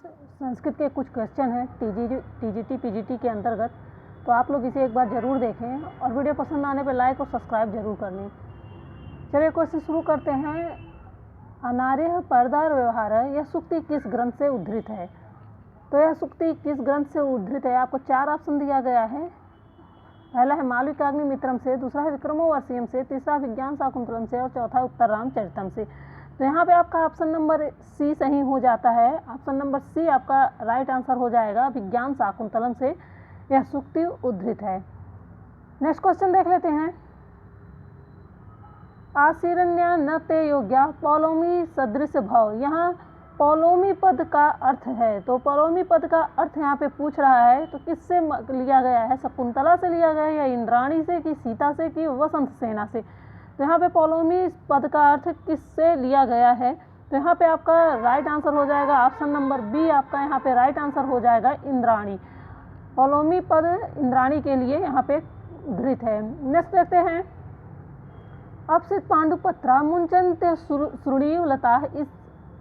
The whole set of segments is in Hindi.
संस्कृत के कुछ क्वेश्चन हैं टीजीटी पीजीटी के अंतर्गत, तो आप लोग इसे एक बार ज़रूर देखें और वीडियो पसंद आने पर लाइक और सब्सक्राइब जरूर कर लें। चलिए क्वेश्चन शुरू करते हैं। अनार्य पर्दार व्यवहार यह सूक्ति किस ग्रंथ से उद्धृत है? तो यह सूक्ति किस ग्रंथ से उद्धृत है? आपको 4 ऑप्शन दिया गया है। पहला है मालविकाग्निमित्रम से, दूसरा है विक्रमोर्वशीयम से, तीसरा विज्ञान शाकुंतलम से और चौथा उत्तर रामचरितम से। तो यहाँ पे आपका ऑप्शन नंबर सी सही हो जाता है। ऑप्शन नंबर सी आपका राइट आंसर हो जाएगा। विज्ञान शाकुंतलम से यह सूक्ति उद्धृत है। नेक्स्ट क्वेश्चन देख लेते हैं। आशीरण्या न ते योग्या पौलोमी सदृश भव, यहाँ पौलोमी पद का अर्थ है। तो पौलोमी पद का अर्थ यहाँ पे पूछ रहा है, तो किससे लिया गया है? शकुंतला से लिया गया है या इंद्राणी से कि सीता से कि वसंत सेना से? तो यहाँ पे पौलोमी पद का अर्थ किससे लिया गया है? तो यहाँ पे आपका राइट आंसर हो जाएगा ऑप्शन नंबर बी। आपका यहाँ पे राइट आंसर हो जाएगा इंद्राणी। पौलोमी पद इंद्राणी के लिए यहाँ पे उद्धृत है। नेक्स्ट देखते हैं। अपसित पांडुपत्रा मुंचन्ते श्रुणीव लता, इस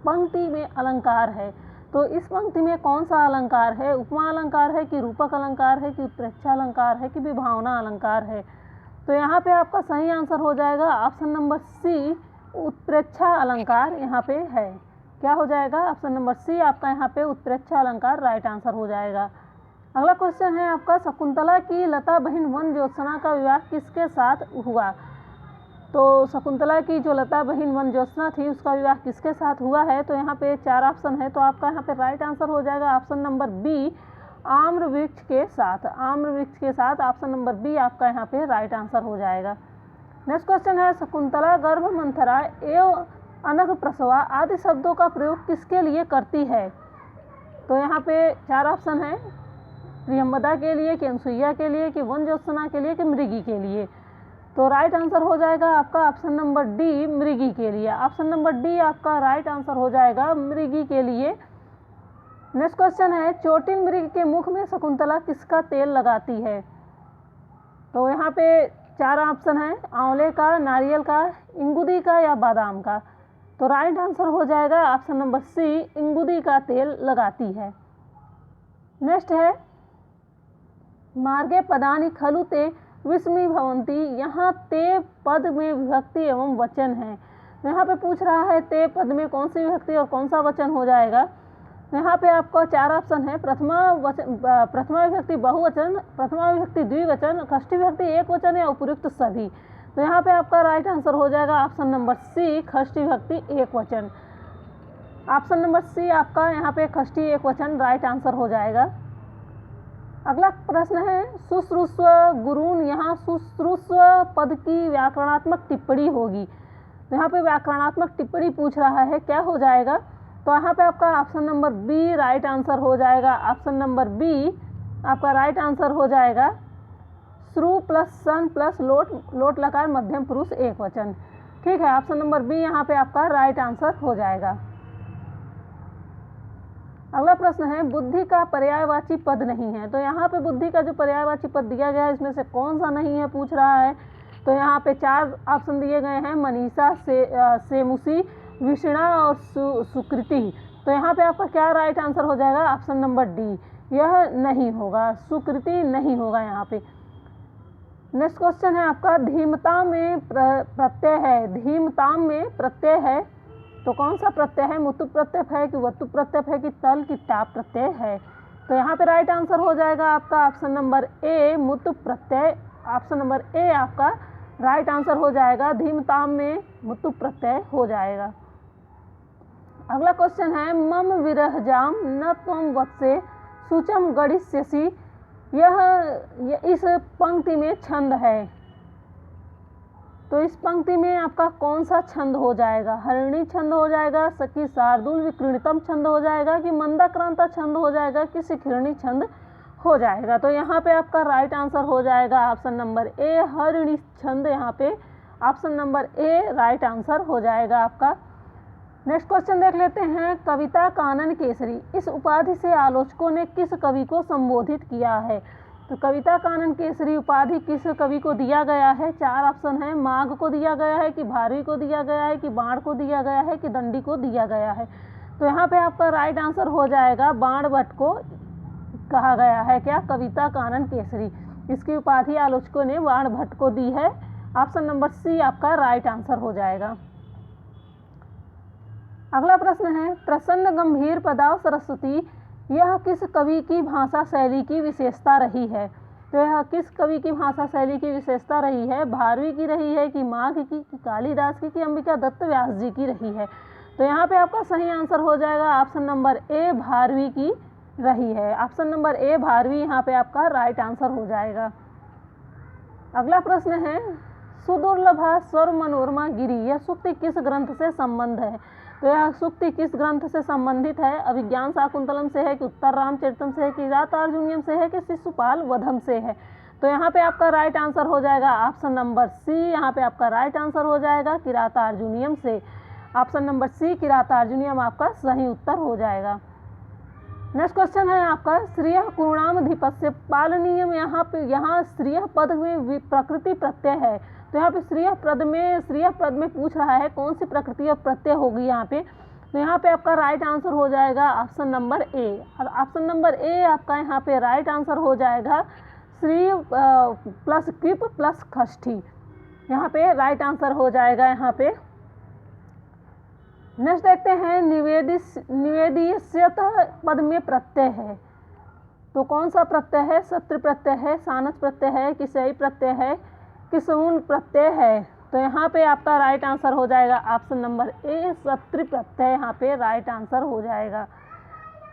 पंक्ति में अलंकार है। तो इस पंक्ति में कौन सा अलंकार है? उपमा अलंकार है कि रूपक अलंकार है कि उत्प्रेक्षा अलंकार है कि विभावना अलंकार है? तो यहाँ पे आपका सही आंसर हो जाएगा ऑप्शन नंबर सी, उत्प्रेक्षा अलंकार यहाँ पे है। क्या हो जाएगा? ऑप्शन नंबर सी आपका यहाँ पे उत्प्रेक्षा अलंकार राइट आंसर हो जाएगा। अगला क्वेश्चन है आपका, शकुंतला की लता बहन वन ज्योत्सना का विवाह किसके साथ हुआ? तो शकुंतला की जो लता बहन वन ज्योत्सना थी उसका विवाह किसके साथ हुआ है? तो यहाँ पे 4 ऑप्शन है, तो आपका यहाँ पे राइट आंसर हो जाएगा ऑप्शन नंबर बी, आम्र वृक्ष के साथ। आम्र वृक्ष के साथ ऑप्शन नंबर बी आपका यहाँ पे राइट आंसर हो जाएगा। नेक्स्ट क्वेश्चन है, शकुंतला गर्भ मंथरा एवं अनघ प्रसवा आदि शब्दों का प्रयोग किसके लिए करती है? तो यहाँ पे 4 ऑप्शन है, प्रियंवदा के लिए कि अनसुईया के लिए कि वन ज्योत्सना के लिए कि मृगी के लिए? तो राइट आंसर हो जाएगा आपका ऑप्शन नंबर डी, मृगी के लिए। ऑप्शन नंबर डी आपका राइट आंसर हो जाएगा मृगी के लिए। नेक्स्ट क्वेश्चन है, चोटिल मृग के मुख में शकुंतला किसका तेल लगाती है? तो यहाँ पे 4 ऑप्शन है, आंवले का, नारियल का, इंगुदी का या बादाम का? तो राइट आंसर हो जाएगा ऑप्शन नंबर सी, इंगुदी का तेल लगाती है। नेक्स्ट है, मार्गे पदानि खलु ते विस्मी भवंती, यहाँ ते पद में विभक्ति एवं वचन है। तो यहाँ पे पूछ रहा है ते पद में कौन सी विभक्ति और कौन सा वचन हो जाएगा? यहाँ पे आपको 4 ऑप्शन है, प्रथमा विभक्ति बहुवचन, प्रथमा विभक्ति द्विवचन, षष्ठी विभक्ति एक वचन या उपयुक्त सभी। तो यहाँ पे आपका राइट आंसर हो जाएगा ऑप्शन नंबर सी, षष्ठी विभक्ति एक वचन। ऑप्शन नंबर सी आपका यहाँ पे षष्ठी एक वचन राइट आंसर हो जाएगा। अगला प्रश्न है, शुश्रूषव गुरून, यहाँ शुश्रूषव पद की व्याकरणात्मक टिप्पणी होगी। तो यहाँ पे व्याकरणात्मक टिप्पणी पूछ रहा है, क्या हो जाएगा? तो यहाँ पे आपका option number B right answer हो जाएगा। ऑप्शन नंबर बी आपका राइट आंसर हो जाएगा। श्रु प्लस सन प्लस लोट लकार मध्यम पुरुष एक वचन। ठीक है, ऑप्शन नंबर बी यहाँ पे आपका राइट आंसर हो जाएगा। अगला प्रश्न है, बुद्धि का पर्यायवाची पद नहीं है। तो यहाँ पे बुद्धि का जो पर्यायवाची पद दिया गया है इसमें से कौन सा नहीं है पूछ रहा है। तो यहाँ पे 4 ऑप्शन दिए गए हैं, मनीषा, सेमुसी, विषणा और सुकृति। तो यहाँ पे आपका क्या राइट आंसर हो जाएगा? ऑप्शन नंबर डी, यह नहीं होगा, सुकृति नहीं होगा यहाँ पे। नेक्स्ट क्वेश्चन है आपका, धीमता में प्रत्यय है। धीमताम में प्रत्यय है, तो कौन सा प्रत्यय है? मुतु प्रत्यय है कि वतु प्रत्यय है कि तल की टाप प्रत्यय है? तो यहाँ पे राइट आंसर हो जाएगा आपका ऑप्शन नंबर ए, मुतु प्रत्यय। ऑप्शन नंबर ए आपका राइट आंसर हो जाएगा। धीमताम में मुतु प्रत्यय हो जाएगा। अगला क्वेश्चन है, मम विरहजाम न त्वं वत्से सूचम गणिष्यसि, यह इस पंक्ति में छंद है। तो इस पंक्ति में आपका कौन सा छंद हो जाएगा? हरिणी छंद हो जाएगा कि शार्दूल विकृणितम छंद हो जाएगा कि मंदाक्रांता छंद हो जाएगा कि शिखरिणी छंद हो जाएगा? तो यहाँ पे आपका राइट आंसर हो जाएगा ऑप्शन नंबर ए, हरिणी छंद। यहाँ पे ऑप्शन नंबर ए राइट आंसर हो जाएगा आपका। नेक्स्ट क्वेश्चन देख लेते हैं, कविता कानन केसरी, इस उपाधि से आलोचकों ने किस कवि को संबोधित किया है? तो कविता कानन केसरी उपाधि किस कवि को दिया गया है? 4 ऑप्शन है, माघ को दिया गया है कि भारवी को दिया गया है कि बाण को दिया गया है कि दंडी को दिया गया है? तो यहाँ पे आपका राइट आंसर हो जाएगा बाण भट्ट को कहा गया है क्या, कविता कानन केसरी। इसकी उपाधि आलोचकों ने बाण भट्ट को दी है। ऑप्शन नंबर सी आपका राइट आंसर हो जाएगा। अगला प्रश्न है, प्रसन्न गंभीर पदाव सरस्वती यह किस कवि की भाषा शैली की विशेषता रही है। तो यह किस कवि की भाषा शैली की विशेषता रही है, भारवी की रही है कि माघ की, कालिदास की, अंबिका दत्त व्यास जी की रही है। तो यहाँ पे आपका सही आंसर हो जाएगा ऑप्शन नंबर ए भारवी की रही है। ऑप्शन नंबर ए भारवी यहाँ पे आपका राइट आंसर हो जाएगा। अगला प्रश्न है, सुदुर्लभा स्वर मनोरमा गिरी यह सूक्ति किस ग्रंथ से संबंध है। तो यह सूक्ति किस ग्रंथ से संबंधित है, अभिज्ञान शाकुंतलम से है कि उत्तर रामचरितम से है कि किरातार्जुनीयम से है कि शिशुपाल वधम से है। तो यहाँ पे आपका राइट आंसर हो जाएगा ऑप्शन नंबर सी, यहाँ पे आपका राइट आंसर हो जाएगा किरातार्जुनीयम से। ऑप्शन नंबर सी किरातार्जुनीयम आपका सही उत्तर हो जाएगा। नेक्स्ट क्वेश्चन है आपका, श्रिय पूर्णामधिपस्य पालनीयम यहाँ श्रिय पद में प्रकृति प्रत्यय है। तो यहाँ पे श्रिय पद में पूछ रहा है कौन सी प्रकृति और प्रत्यय होगी यहाँ पे। तो यहाँ पे आपका राइट आंसर हो जाएगा ऑप्शन नंबर ए। और ऑप्शन नंबर ए आपका यहाँ पे राइट आंसर हो जाएगा श्री प्लस कृप प्लस खष्ठी, यहाँ पे राइट आंसर हो जाएगा यहाँ पे। नेक्स्ट देखते हैं, निवेदिष्यत पद में प्रत्यय है। तो कौन सा प्रत्यय है, सत्र प्रत्यय है, सानस प्रत्यय है, किसई प्रत्यय है, किसऊन प्रत्यय है। तो यहाँ पे आपका राइट आंसर हो जाएगा ऑप्शन नंबर ए सत्र प्रत्यय, यहाँ पे राइट आंसर हो जाएगा।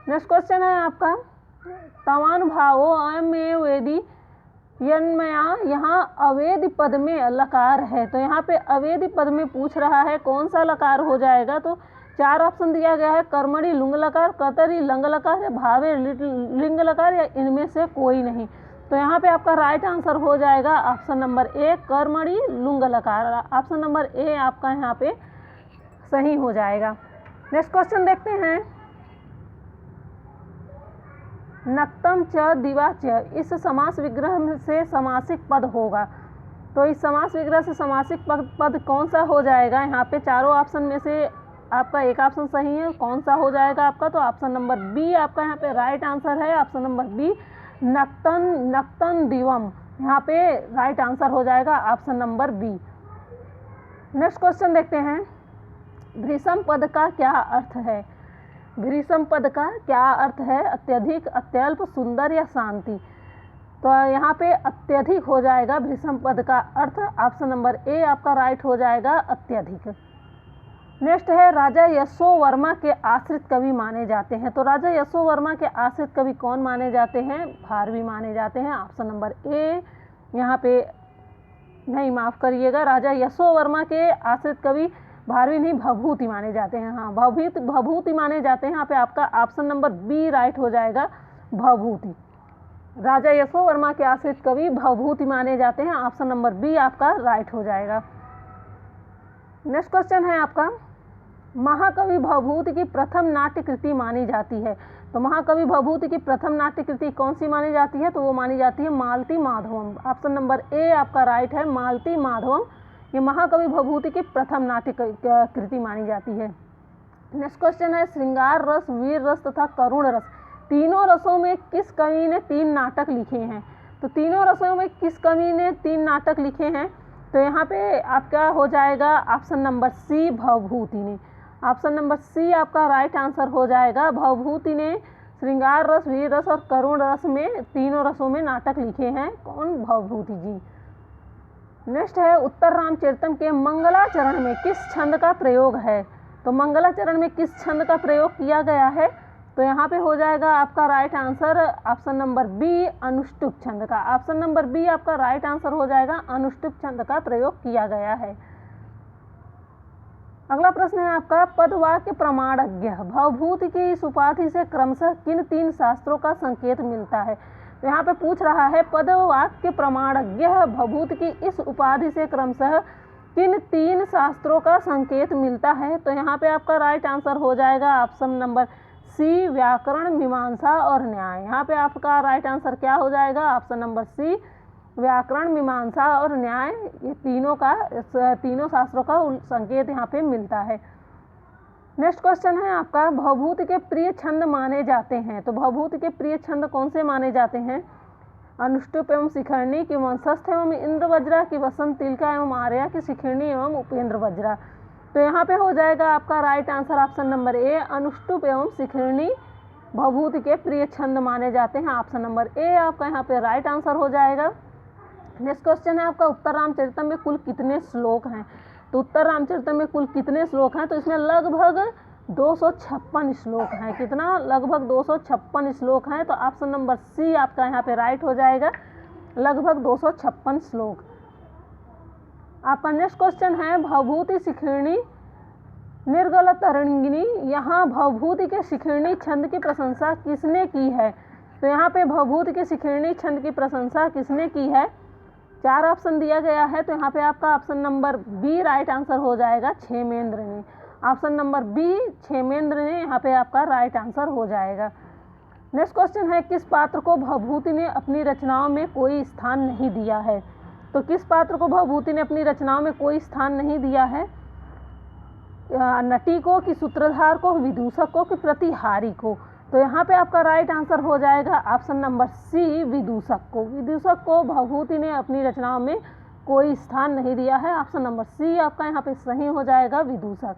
नेक्स्ट क्वेश्चन है आपका, तवान भावो अयमेव वेदी यन्मया यहाँ अवेदी पद में लकार है। तो यहाँ पे अवेदी पद में पूछ रहा है कौन सा लकार हो जाएगा। तो चार ऑप्शन दिया गया है, कर्मणि लुंग लकार, कतरी लंग लकार या भावे लिंग लकार या इनमें से कोई नहीं। तो यहाँ पे आपका राइट आंसर हो जाएगा ऑप्शन नंबर ए कर्मणि लुंग लकार। ऑप्शन नंबर ए आपका यहाँ पे सही हो जाएगा। नेक्स्ट क्वेश्चन देखते हैं, नक्तम च दिवा च इस समास विग्रह से समासिक पद होगा। तो इस समास विग्रह से समासिक पद कौन सा हो जाएगा। यहाँ पे चारों ऑप्शन में से आपका एक ऑप्शन सही है, कौन सा हो जाएगा आपका। तो ऑप्शन नंबर बी आपका यहाँ पे राइट आंसर है। ऑप्शन नंबर बी नक्तन दिवम, यहाँ पे राइट आंसर हो जाएगा option number B. Next question देखते हैं, भृशम पद का क्या अर्थ है। भृशम पद का क्या अर्थ है, अत्यधिक, अत्यल्प, सुंदर या शांति। तो यहाँ पे अत्यधिक हो जाएगा भृशम पद का अर्थ। ऑप्शन नंबर ए आपका राइट हो जाएगा अत्यधिक। नेक्स्ट है, राजा यशो वर्मा के आश्रित कवि माने जाते हैं। तो राजा यशो वर्मा के आश्रित कवि कौन माने जाते हैं, भारवी माने जाते हैं। ऑप्शन नंबर ए यहाँ पे नहीं, माफ़ करिएगा, राजा यशो वर्मा के आश्रित कवि भारवी नहीं भभूति माने जाते हैं। हाँ भभूति माने जाते हैं। यहाँ पे आपका ऑप्शन नंबर बी राइट हो जाएगा भभूति। राजा यशो वर्मा के आश्रित कवि भभूति माने जाते हैं। ऑप्शन नंबर बी आपका राइट हो जाएगा। नेक्स्ट क्वेश्चन है आपका, महाकवि भवभूति की प्रथम नाट्य कृति मानी जाती है। तो महाकवि भवभूति की प्रथम नाट्य कृति कौन सी मानी जाती है। तो वो मानी जाती है मालती माधवम। ऑप्शन नंबर ए आपका राइट है, मालती माधवम ये महाकवि भवभूति की प्रथम नाट्य कृति मानी जाती है। नेक्स्ट क्वेश्चन है, श्रृंगार रस, वीर रस तथा करुण रस तीनों रसों में किस कवि ने 3 नाटक लिखे हैं। तो तीनों रसों में किस कवि ने 3 नाटक लिखे हैं। तो यहाँ पे आपका हो जाएगा ऑप्शन नंबर सी भवभूति ने। ऑप्शन नंबर सी आपका राइट आंसर हो जाएगा। भवभूति ने श्रृंगार रस, वीर रस और करुण रस में तीनों रसों में नाटक लिखे हैं। कौन, भवभूति जी। नेक्स्ट है, उत्तर रामचरितम के मंगलाचरण में किस छंद का प्रयोग है। तो मंगलाचरण में किस छंद का प्रयोग किया गया है। तो यहाँ पे हो जाएगा आपका right answer option number B अनुष्टुप छंद का। ऑप्शन नंबर बी आपका राइट आंसर हो जाएगा, अनुष्टुप छंद का प्रयोग किया गया है। अगला प्रश्न है आपका, पदवाक्य प्रमाणज्ञ भवभूति की इस उपाधि से क्रमशः किन 3 शास्त्रों का संकेत मिलता है। तो यहाँ पे पूछ रहा है पदवाक्य प्रमाणज्ञ भवभूति की इस उपाधि से क्रमशः किन 3 शास्त्रों का संकेत मिलता है। तो यहाँ पे आपका राइट आंसर हो जाएगा ऑप्शन नंबर सी व्याकरण, मीमांसा और न्याय। यहाँ पे आपका राइट आंसर क्या हो जाएगा, ऑप्शन नंबर सी व्याकरण, मीमांसा और न्याय। ये तीनों शास्त्रों का संकेत यहाँ पे मिलता है। नेक्स्ट क्वेश्चन है आपका, भवभूति के प्रिय छंद माने जाते हैं। तो भवभूति के प्रिय छंद कौन से माने जाते हैं? अनुष्टुप एवं शिखरणी की, वंशस्थ एवं इंद्र वज्रा की, वसंत तिलका एवं आर्या की, शिखरणी एवं उपेंद्र वज्रा। तो यहाँ पे हो जाएगा आपका right answer option number A, अनुष्टुप एवं शिखरणी भवभूति के प्रिय छंद माने जाते हैं। ऑप्शन नंबर ए आपका यहाँ पे राइट आंसर हो जाएगा। नेक्स्ट क्वेश्चन है आपका, उत्तर रामचरितम में कुल कितने श्लोक हैं? तो उत्तर रामचरितम में कुल कितने श्लोक हैं? तो इसमें लगभग 256 श्लोक हैं। कितना? लगभग 256 श्लोक हैं। तो ऑप्शन नंबर सी आपका यहाँ पे राइट हो जाएगा, लगभग 256 श्लोक। आपका नेक्स्ट क्वेश्चन है, भवभूति शिखरणी निर्गल तरंगिनी, यहाँ भवभूति के शिखरणी छंद की प्रशंसा किसने की है? तो यहाँ पे भवभूति के शिखरणी छंद की प्रशंसा किसने की है? 4 ऑप्शन दिया गया है। तो यहाँ पे आपका option number B right answer हो जाएगा, क्षेमेंद्र ने। ऑप्शन नंबर बी क्षेमेंद्र ने यहाँ पे आपका राइट आंसर हो जाएगा। नेक्स्ट क्वेश्चन है, किस पात्र को भवभूति ने अपनी रचनाओं में कोई स्थान नहीं दिया है? तो किस पात्र को भवभूति ने अपनी रचनाओं में कोई स्थान नहीं दिया है? नटी को, कि सूत्रधार को, विदूषक को, कि प्रतिहारी को? तो यहाँ पे आपका राइट आंसर हो जाएगा ऑप्शन नंबर सी, विदूषक को। विदूषक को भवभूति ने अपनी रचनाओं में कोई स्थान नहीं दिया है। ऑप्शन नंबर सी आपका यहाँ पे सही हो जाएगा, विदूषक।